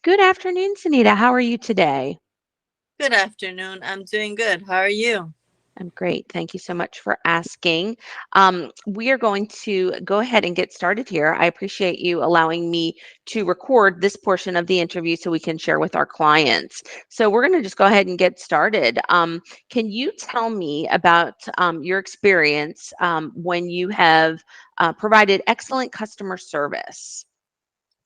Good afternoon, Sonita. How are you today? Good afternoon. I'm doing good. How are you? I'm great. Thank you so much for asking. We are going to go ahead and get started here. I appreciate you allowing me to record this portion of the interview so we can share with our clients. So, we're going to just go ahead and get started. Can you tell me about your experience when you have provided excellent customer service?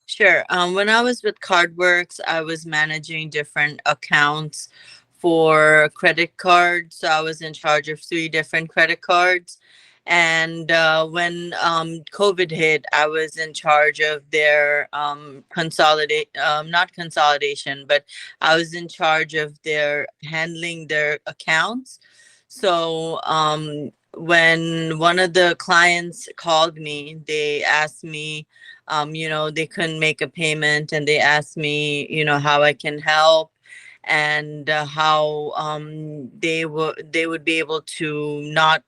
Sure. When I was with CardWorks, I was managing different accounts for credit cards. So I was in charge of three different credit cards. And when COVID hit, I was in charge of their not consolidation, but I was in charge of their handling their accounts. So when one of the clients called me, they asked me, they couldn't make a payment, and they asked me, how I can help, and how they would be able to not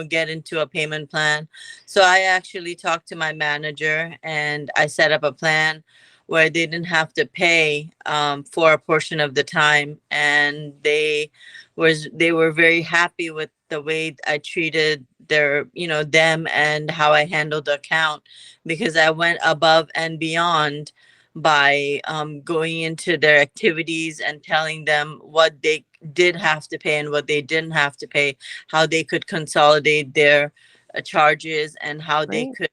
get into a payment plan. So I actually talked to my manager, and I set up a plan where they didn't have to pay for a portion of the time, and they were very happy with the way I treated them, and how I handled the account, because I went above and beyond by going into their activities and telling them what they did have to pay and what they didn't have to pay, how they could consolidate their charges, and how they Great. could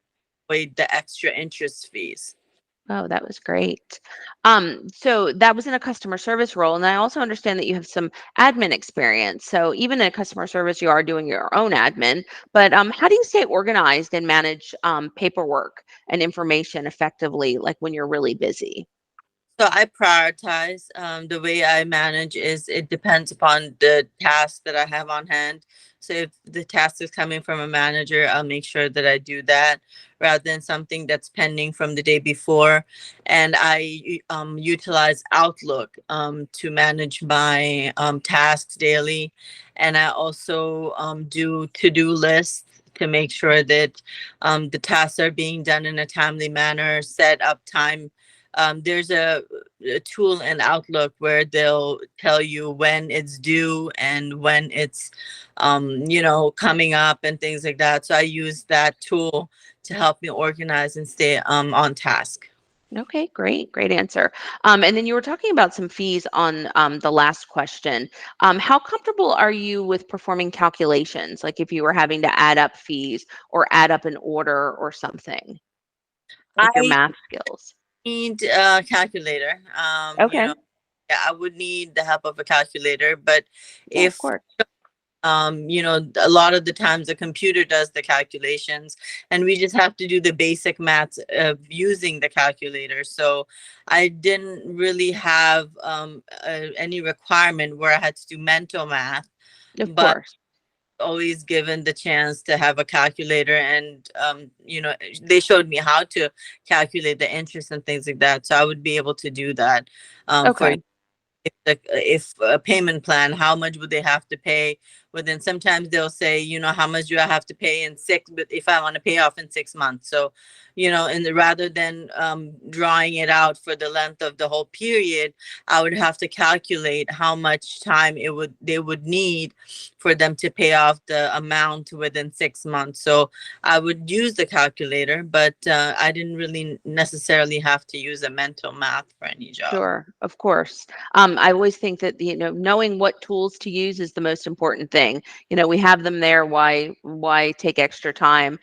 avoid the extra interest fees. Oh, that was great. So that was in a customer service role, and I also understand that you have some admin experience. So even in customer service, you are doing your own admin. But how do you stay organized and manage paperwork and information effectively, like when you're really busy? So I prioritize. The way I manage is it depends upon the task that I have on hand. So if the task is coming from a manager, I'll make sure that I do that rather than something that's pending from the day before. And I utilize Outlook to manage my tasks daily. And I also do to-do lists to make sure that the tasks are being done in a timely manner, set up time. There's a tool in Outlook where they'll tell you when it's due and when it's, coming up and things like that. So I use that tool to help me organize and stay on task. Okay, great, great answer. And then you were talking about some fees on the last question. How comfortable are you with performing calculations, like if you were having to add up fees or add up an order or something, like your I math skills? need a calculator. Okay. Yeah, I would need the help of a calculator, but Yeah, of if course. a lot of the times the computer does the calculations, and we just have to do the basic maths of using the calculator. So I didn't really have any requirement where I had to do mental math, Of but course. always given the chance to have a calculator, and they showed me how to calculate the interest and things like that, so I would be able to do that. For Okay. if a payment plan, how much would they have to pay? But then sometimes they'll say, how much do I have to pay in six, but if I want to pay off in 6 months. So, and rather than drawing it out for the length of the whole period, I would have to calculate how much time they would need for them to pay off the amount within 6 months. So I would use the calculator, but I didn't really necessarily have to use a mental math for any job. Sure, of course. I always think that knowing what tools to use is the most important thing. We have them there. Why take extra time?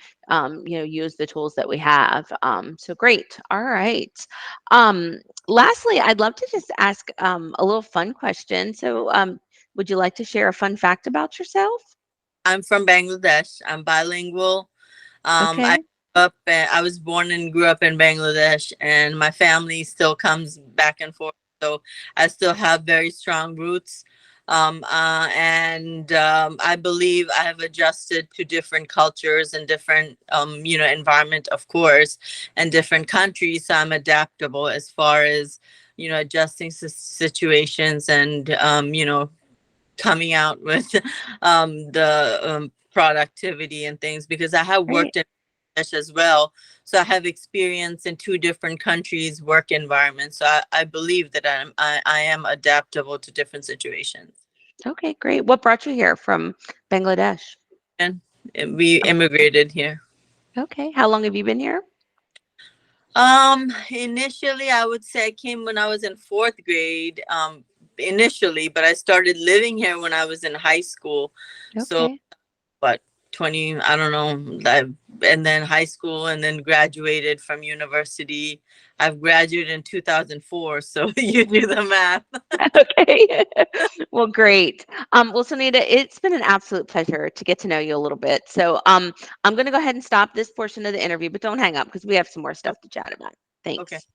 Use the tools that we have. So great. All right. Um, Lastly, I'd love to just ask a little fun question. So, would you like to share a fun fact about yourself? I'm from Bangladesh. I'm bilingual. I Okay. I was born and grew up in Bangladesh, and my family still comes back and forth. So I still have very strong roots. And I believe I have adjusted to different cultures and different, environment, of course, and different countries. So I'm adaptable as far as, adjusting situations, and, coming out with the productivity and things, because I have Great. worked in Bangladesh as well. So I have experience in two different countries' work environments. So I believe that I am adaptable to different situations. Okay, great. What brought you here from Bangladesh? And we immigrated here. Okay. How long have you been here? Initially, I would say I came when I was in fourth grade. Initially, but I started living here when I was in high school. So, Okay. what, 20, I don't know, and then high school, and then graduated from university. I've graduated in 2004, so you do the math. Okay. Well, great. Well, Sonita, it's been an absolute pleasure to get to know you a little bit. So, I'm going to go ahead and stop this portion of the interview, but don't hang up because we have some more stuff to chat about. Okay. Thanks.